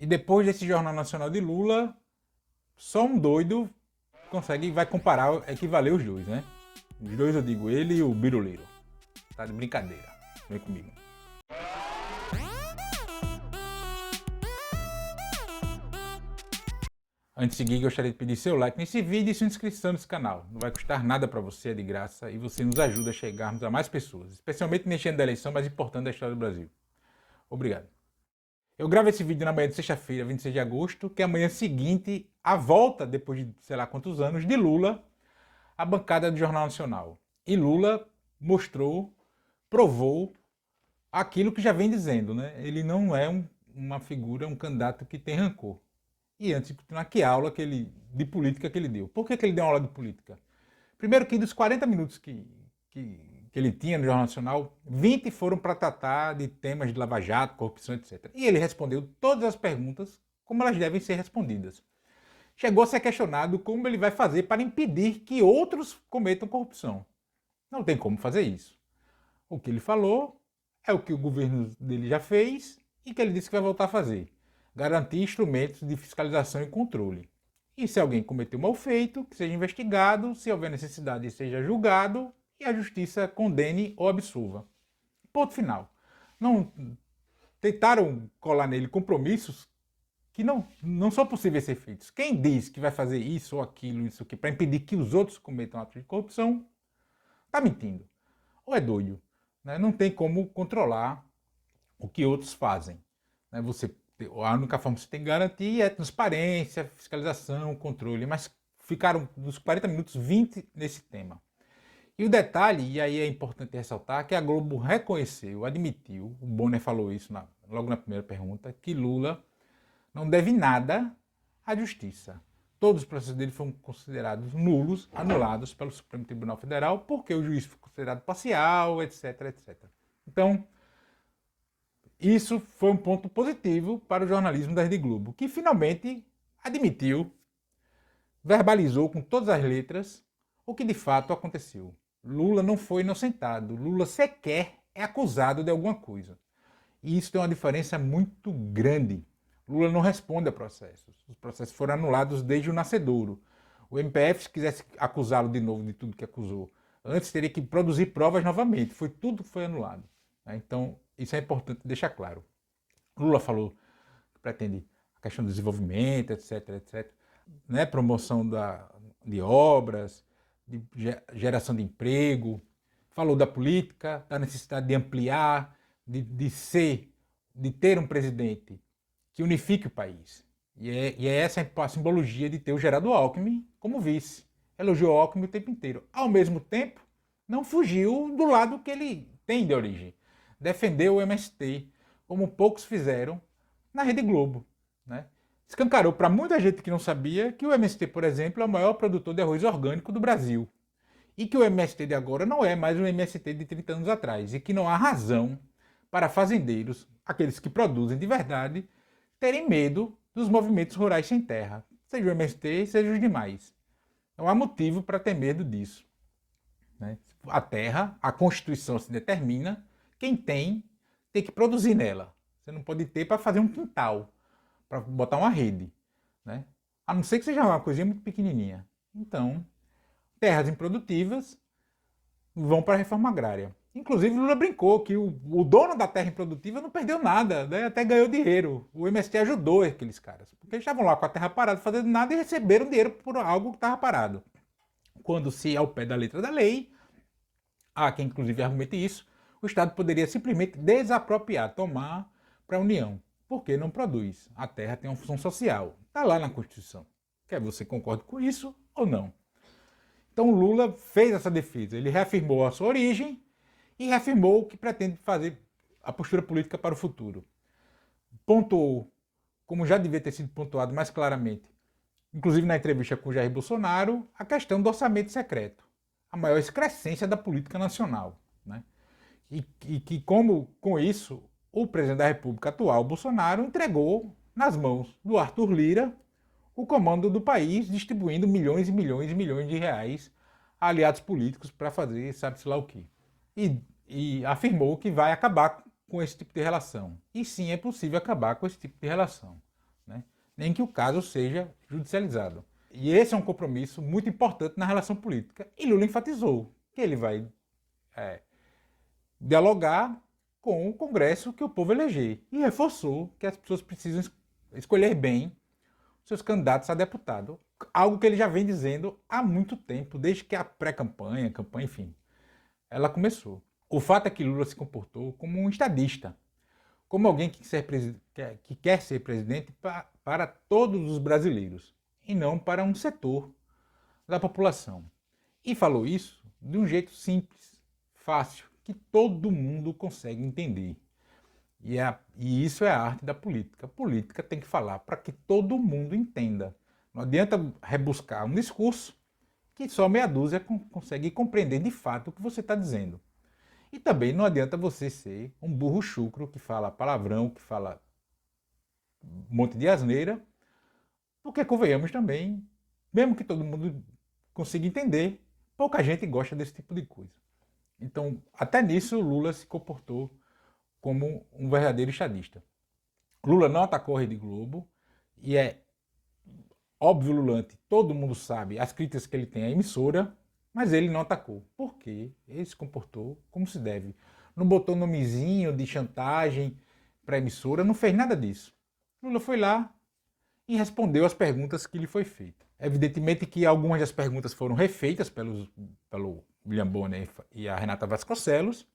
E depois desse Jornal Nacional de Lula, só um doido vai comparar, equivaler os dois, né? Os dois eu digo, ele e o Biruleiro. Tá de brincadeira. Vem comigo. Antes de seguir, gostaria de pedir seu like nesse vídeo e sua inscrição nesse canal. Não vai custar nada para você, é de graça, e você nos ajuda a chegarmos a mais pessoas, especialmente neste ano da eleição mais importante da história do Brasil. Obrigado. Eu gravo esse vídeo na manhã de sexta-feira, 26 de agosto, que é a manhã seguinte à volta, depois de sei lá quantos anos, de Lula à bancada do Jornal Nacional. E Lula provou aquilo que já vem dizendo, né? Ele não é uma figura, um candidato que tem rancor. E antes de continuar, que aula de política que ele deu. Por que ele deu uma aula de política? Primeiro que dos 40 minutos que ele tinha no Jornal Nacional, 20 foram para tratar de temas de Lava Jato, corrupção, etc. E ele respondeu todas as perguntas como elas devem ser respondidas. Chegou a ser questionado como ele vai fazer para impedir que outros cometam corrupção. Não tem como fazer isso. O que ele falou é o que o governo dele já fez e que ele disse que vai voltar a fazer. Garantir instrumentos de fiscalização e controle. E se alguém cometeu mal feito, que seja investigado, se houver necessidade, seja julgado e a justiça condene ou absolva. Ponto final. Não tentaram colar nele compromissos que não são possíveis ser feitos. Quem diz que vai fazer isso ou aquilo, isso aqui, para impedir que os outros cometam atos de corrupção, está mentindo. Ou é doido. Né? Não tem como controlar o que outros fazem. Né? A única forma que você tem que garantir é transparência, fiscalização, controle, mas ficaram dos 40 minutos 20 nesse tema. E o detalhe, e aí é importante ressaltar, que a Globo reconheceu, admitiu, o Bonner falou isso logo na primeira pergunta, que Lula não deve nada à justiça. Todos os processos dele foram considerados nulos, anulados pelo Supremo Tribunal Federal, porque o juiz foi considerado parcial, etc, etc. Então, isso foi um ponto positivo para o jornalismo da Rede Globo, que finalmente admitiu, verbalizou com todas as letras o que de fato aconteceu. Lula não foi inocentado, Lula sequer é acusado de alguma coisa. E isso tem uma diferença muito grande. Lula não responde a processos. Os processos foram anulados desde o nascedouro. O MPF, se quisesse acusá-lo de novo de tudo que acusou, antes teria que produzir provas novamente. Tudo foi anulado. Então, isso é importante deixar claro. Lula falou que pretende a questão do desenvolvimento, etc, etc. Né? Promoção de obras, de geração de emprego. Falou da política, da necessidade de ampliar, de ter um presidente que unifique o país. E é essa a simbologia de ter o Geraldo Alckmin como vice. Elogiou Alckmin o tempo inteiro. Ao mesmo tempo, não fugiu do lado que ele tem de origem. Defendeu o MST, como poucos fizeram na Rede Globo. Né? Escancarou para muita gente que não sabia que o MST, por exemplo, é o maior produtor de arroz orgânico do Brasil. E que o MST de agora não é mais o MST de 30 anos atrás. E que não há razão para fazendeiros, aqueles que produzem de verdade, terem medo dos movimentos rurais sem terra, seja o MST, seja os demais. Não há motivo para ter medo disso. Né? A terra, a Constituição se determina, quem tem que produzir nela. Você não pode ter para fazer um quintal, para botar uma rede. Né? A não ser que seja uma coisinha muito pequenininha. Então, terras improdutivas vão para a reforma agrária. Inclusive, Lula brincou que o dono da terra improdutiva não perdeu nada, né? Até ganhou dinheiro. O MST ajudou aqueles caras, porque eles estavam lá com a terra parada, fazendo nada e receberam dinheiro por algo que estava parado. Quando se, ao pé da letra da lei, há quem inclusive argumente isso, o Estado poderia simplesmente desapropriar, tomar para a União, porque não produz. A terra tem uma função social, está lá na Constituição. Quer você concorde com isso ou não? Então Lula fez essa defesa, ele reafirmou a sua origem, e reafirmou que pretende fazer a postura política para o futuro. Pontuou, como já devia ter sido pontuado mais claramente, inclusive na entrevista com Jair Bolsonaro, a questão do orçamento secreto, a maior excrescência da política nacional. Né? E que, com isso, o presidente da República atual, Bolsonaro, entregou nas mãos do Arthur Lira o comando do país, distribuindo milhões e milhões e milhões de reais a aliados políticos para fazer sabe-se lá o quê. E afirmou que vai acabar com esse tipo de relação. E sim, é possível acabar com esse tipo de relação. né? Nem que o caso seja judicializado. E esse é um compromisso muito importante na relação política. E Lula enfatizou que ele vai dialogar com o Congresso que o povo eleger. E reforçou que as pessoas precisam escolher bem seus candidatos a deputado. Algo que ele já vem dizendo há muito tempo, desde que a pré-campanha, campanha, enfim, ela começou. O fato é que Lula se comportou como um estadista, como alguém que quer ser presidente para todos os brasileiros, e não para um setor da população. E falou isso de um jeito simples, fácil, que todo mundo consegue entender. E isso é a arte da política. A política tem que falar para que todo mundo entenda. Não adianta rebuscar um discurso que só meia dúzia consegue compreender de fato o que você está dizendo. E também não adianta você ser um burro chucro que fala palavrão, que fala um monte de asneira, porque convenhamos também, mesmo que todo mundo consiga entender, pouca gente gosta desse tipo de coisa. Então, até nisso, Lula se comportou como um verdadeiro estadista. Lula não atacou a Rede Globo, e é óbvio, Lulante, todo mundo sabe as críticas que ele tem à emissora, mas ele não atacou. Por quê? Ele se comportou como se deve. Não botou nomezinho de chantagem para a emissora, não fez nada disso. Lula foi lá e respondeu as perguntas que lhe foi feita. Evidentemente que algumas das perguntas foram refeitas pelo William Bonner e a Renata Vasconcelos,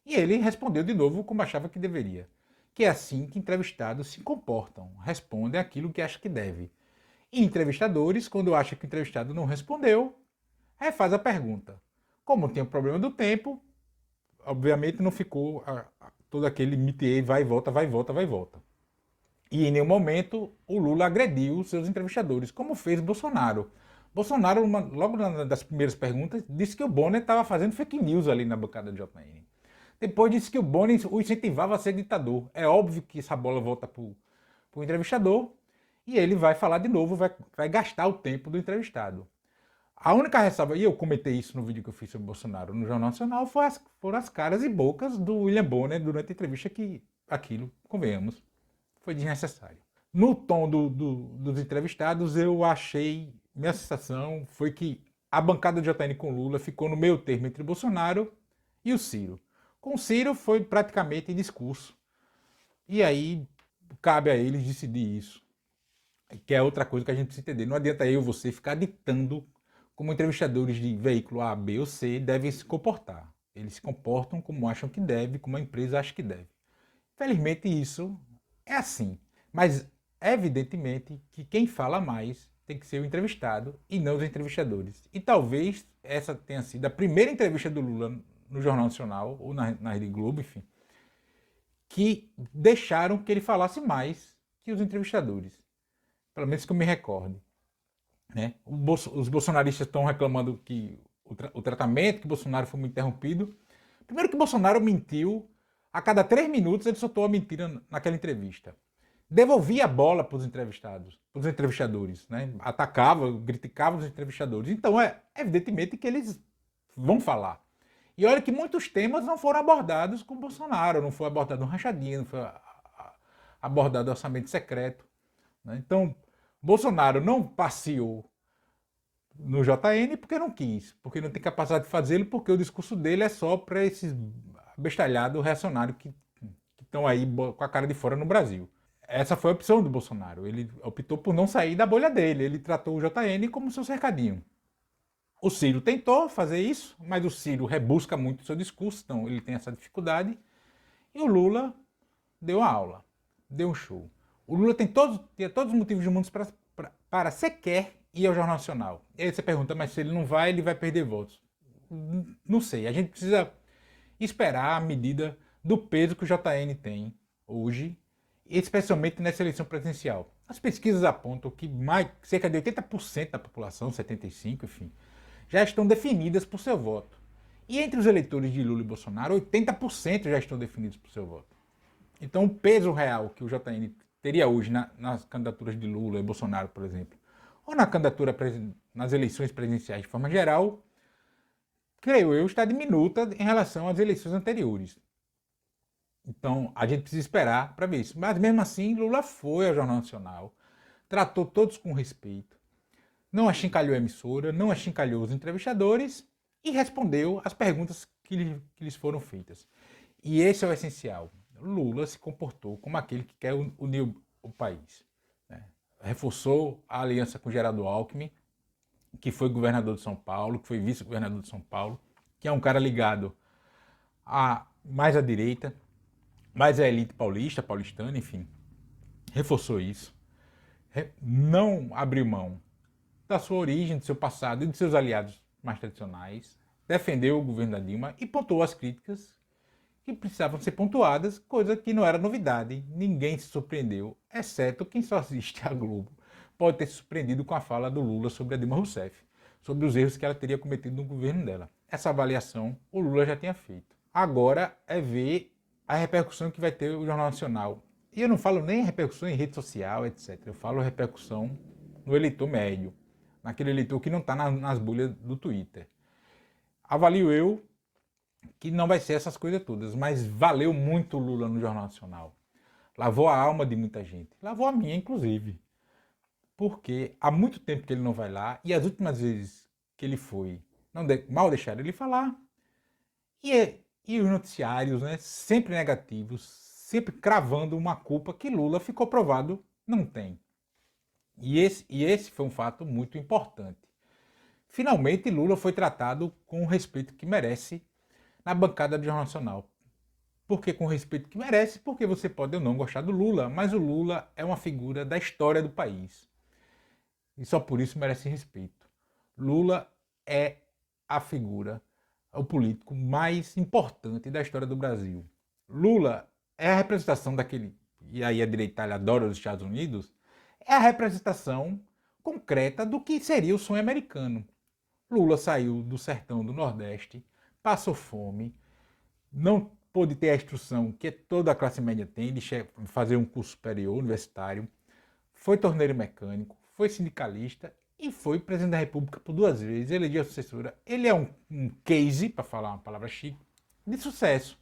e ele respondeu de novo como achava que deveria. Que é assim que entrevistados se comportam, respondem aquilo que acham que deve. E entrevistadores, quando acham que o entrevistado não respondeu, refaz a pergunta. Como tem o problema do tempo, obviamente não ficou todo aquele métier vai e volta, vai e volta, vai e volta. E em nenhum momento o Lula agrediu os seus entrevistadores, como fez Bolsonaro. Bolsonaro, logo das primeiras perguntas, disse que o Bonner estava fazendo fake news ali na bancada de JN. Depois disse que o Bonner o incentivava a ser ditador. É óbvio que essa bola volta para o entrevistador e ele vai falar de novo, vai gastar o tempo do entrevistado. A única ressalva, e eu comentei isso no vídeo que eu fiz sobre Bolsonaro no Jornal Nacional, foram as caras e bocas do William Bonner durante a entrevista, que aquilo, convenhamos, foi desnecessário. No tom dos entrevistados, eu achei, minha sensação foi que a bancada de JN com Lula ficou no meio termo entre Bolsonaro e o Ciro. Com o Ciro foi praticamente discurso. E aí cabe a eles decidir isso, que é outra coisa que a gente precisa entender. Não adianta eu e você ficar ditando como entrevistadores de veículo A, B ou C devem se comportar. Eles se comportam como acham que deve, como a empresa acha que deve. Infelizmente isso é assim. Mas evidentemente que quem fala mais tem que ser o entrevistado e não os entrevistadores. E talvez essa tenha sido a primeira entrevista do Lula no Jornal Nacional, ou na Rede Globo, enfim, que deixaram que ele falasse mais que os entrevistadores. Pelo menos que eu me recorde. Né? Os bolsonaristas estão reclamando que o tratamento que Bolsonaro foi muito interrompido. Primeiro que Bolsonaro mentiu, a cada 3 minutos ele soltou a mentira naquela entrevista. Devolvia a bola para os entrevistadores, né? Atacava, criticava os entrevistadores. Então é evidentemente que eles vão falar. E olha que muitos temas não foram abordados com Bolsonaro, não foi abordado um rachadinho, não foi abordado orçamento secreto. Né? Então, Bolsonaro não passeou no JN porque não quis, porque não tem capacidade de fazê-lo, porque o discurso dele é só para esses bestalhados reacionários que estão aí com a cara de fora no Brasil. Essa foi a opção do Bolsonaro. Ele optou por não sair da bolha dele. Ele tratou o JN como seu cercadinho. O Ciro tentou fazer isso, mas o Ciro rebusca muito o seu discurso, então ele tem essa dificuldade. E o Lula deu a aula, deu um show. O Lula tinha todos os motivos do mundo para sequer ir ao Jornal Nacional. E aí você pergunta, mas se ele não vai, ele vai perder votos. Não sei, a gente precisa esperar a medida do peso que o JN tem hoje, especialmente nessa eleição presidencial. As pesquisas apontam que cerca de 80% da população, 75%, enfim, já estão definidas por seu voto. E entre os eleitores de Lula e Bolsonaro, 80% já estão definidos por seu voto. Então o peso real que o JN teria hoje nas candidaturas de Lula e Bolsonaro, por exemplo, ou na candidatura nas eleições presidenciais de forma geral, creio eu, está diminuta em relação às eleições anteriores. Então a gente precisa esperar para ver isso. Mas mesmo assim, Lula foi ao Jornal Nacional, tratou todos com respeito, não achincalhou a emissora, não achincalhou os entrevistadores e respondeu às perguntas que lhes foram feitas. E esse é o essencial. Lula se comportou como aquele que quer unir o país, né? Reforçou a aliança com Geraldo Alckmin, que foi governador de São Paulo, que foi vice-governador de São Paulo, que é um cara ligado mais à direita, mais à elite paulistana, enfim. Reforçou isso. Não abriu mão da sua origem, do seu passado e de seus aliados mais tradicionais. Defendeu o governo da Dilma e pontuou as críticas que precisavam ser pontuadas, coisa que não era novidade. Ninguém se surpreendeu, exceto quem só assiste a Globo. Pode ter se surpreendido com a fala do Lula sobre a Dilma Rousseff, sobre os erros que ela teria cometido no governo dela. Essa avaliação o Lula já tinha feito. Agora é ver a repercussão que vai ter o Jornal Nacional. E eu não falo nem repercussão em rede social, etc. Eu falo repercussão no eleitor médio, naquele eleitor que não está nas bolhas do Twitter. Avalio eu que não vai ser essas coisas todas, mas valeu muito o Lula no Jornal Nacional. Lavou a alma de muita gente, lavou a minha inclusive, porque há muito tempo que ele não vai lá e as últimas vezes que ele foi, mal deixaram ele falar. E os noticiários, né, sempre negativos, sempre cravando uma culpa que Lula ficou provado não tem. E esse foi um fato muito importante. Finalmente Lula foi tratado com o respeito que merece na bancada do Jornal Nacional. Por que com o respeito que merece? Porque você pode ou não gostar do Lula, mas o Lula é uma figura da história do país. E só por isso merece respeito. Lula é a figura, o político mais importante da história do Brasil. Lula é a representação daquele, e aí a direita adora os Estados Unidos, é a representação concreta do que seria o sonho americano. Lula saiu do sertão do Nordeste, passou fome, não pôde ter a instrução que toda a classe média tem de fazer um curso superior universitário, foi torneiro mecânico, foi sindicalista e foi presidente da República por 2 vezes, elegeu a sucessora. Ele é um case, para falar uma palavra chique, de sucesso,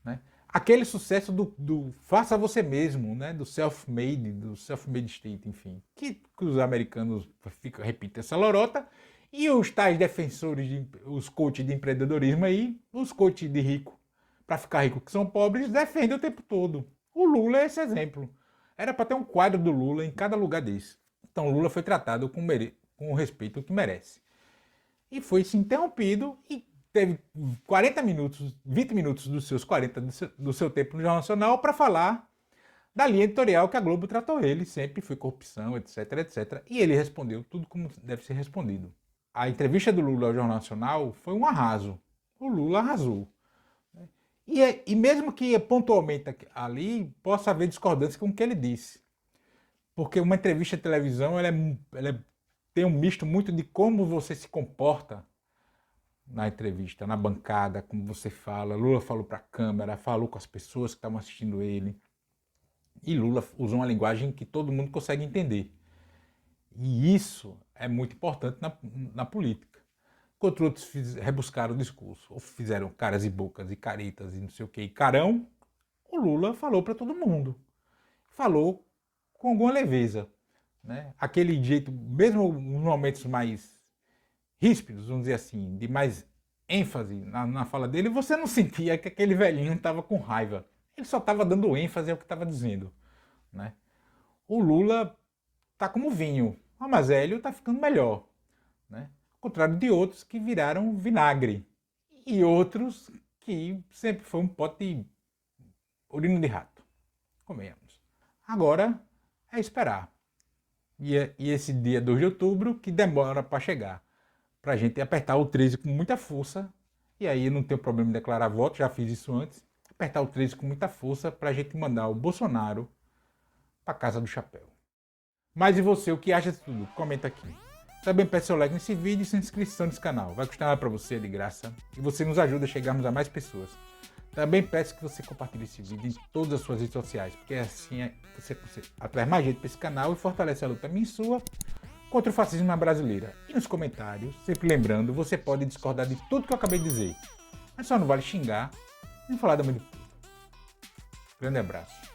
né? Aquele sucesso do faça você mesmo, né? Do self-made state, enfim, que os americanos repitem essa lorota. E os tais defensores, os coaches de empreendedorismo aí, os coaches de rico, para ficar rico que são pobres, defendem o tempo todo. O Lula é esse exemplo. Era para ter um quadro do Lula em cada lugar desse. Então Lula foi tratado com o respeito que merece. E foi se interrompido e teve 40 minutos, 20 minutos dos seus 40 do seu tempo no Jornal Nacional para falar da linha editorial que a Globo tratou ele, sempre foi corrupção, etc, etc. E ele respondeu tudo como deve ser respondido. A entrevista do Lula ao Jornal Nacional foi um arraso. O Lula arrasou. E mesmo que pontualmente ali possa haver discordância com o que ele disse. Porque uma entrevista de televisão ela tem um misto muito de como você se comporta na entrevista, na bancada, como você fala. Lula falou para a câmera, falou com as pessoas que estavam assistindo ele. E Lula usou uma linguagem que todo mundo consegue entender. E isso é muito importante na política. Enquanto outros rebuscaram o discurso, ou fizeram caras e bocas e caretas e não sei o que, e carão, o Lula falou para todo mundo. Falou com alguma leveza, né? Aquele jeito, mesmo nos momentos mais ríspidos, vamos dizer assim, de mais ênfase na fala dele, você não sentia que aquele velhinho estava com raiva. Ele só estava dando ênfase ao que estava dizendo, né? O Lula tá como vinho, o Amazélio está ficando melhor, né? Ao contrário de outros que viraram vinagre e outros que sempre foi um pote de urina de rato. Comemos. Agora é esperar. E esse dia 2 de outubro que demora para chegar. Para a gente apertar o 13 com muita força. E aí eu não tenho problema em declarar voto, já fiz isso antes. Apertar o 13 com muita força para a gente mandar o Bolsonaro para casa do chapéu. Mas e você, o que acha de tudo? Comenta aqui. Também peça seu like nesse vídeo e sua inscrição nesse canal. Vai custar nada para você, de graça. E você nos ajuda a chegarmos a mais pessoas. Também peço que você compartilhe esse vídeo em todas as suas redes sociais, porque assim você atrai mais gente para esse canal e fortalece a luta minha e sua contra o fascismo na brasileira. E nos comentários, sempre lembrando, você pode discordar de tudo que eu acabei de dizer. Mas só não vale xingar nem falar da mãe do povo. Grande abraço.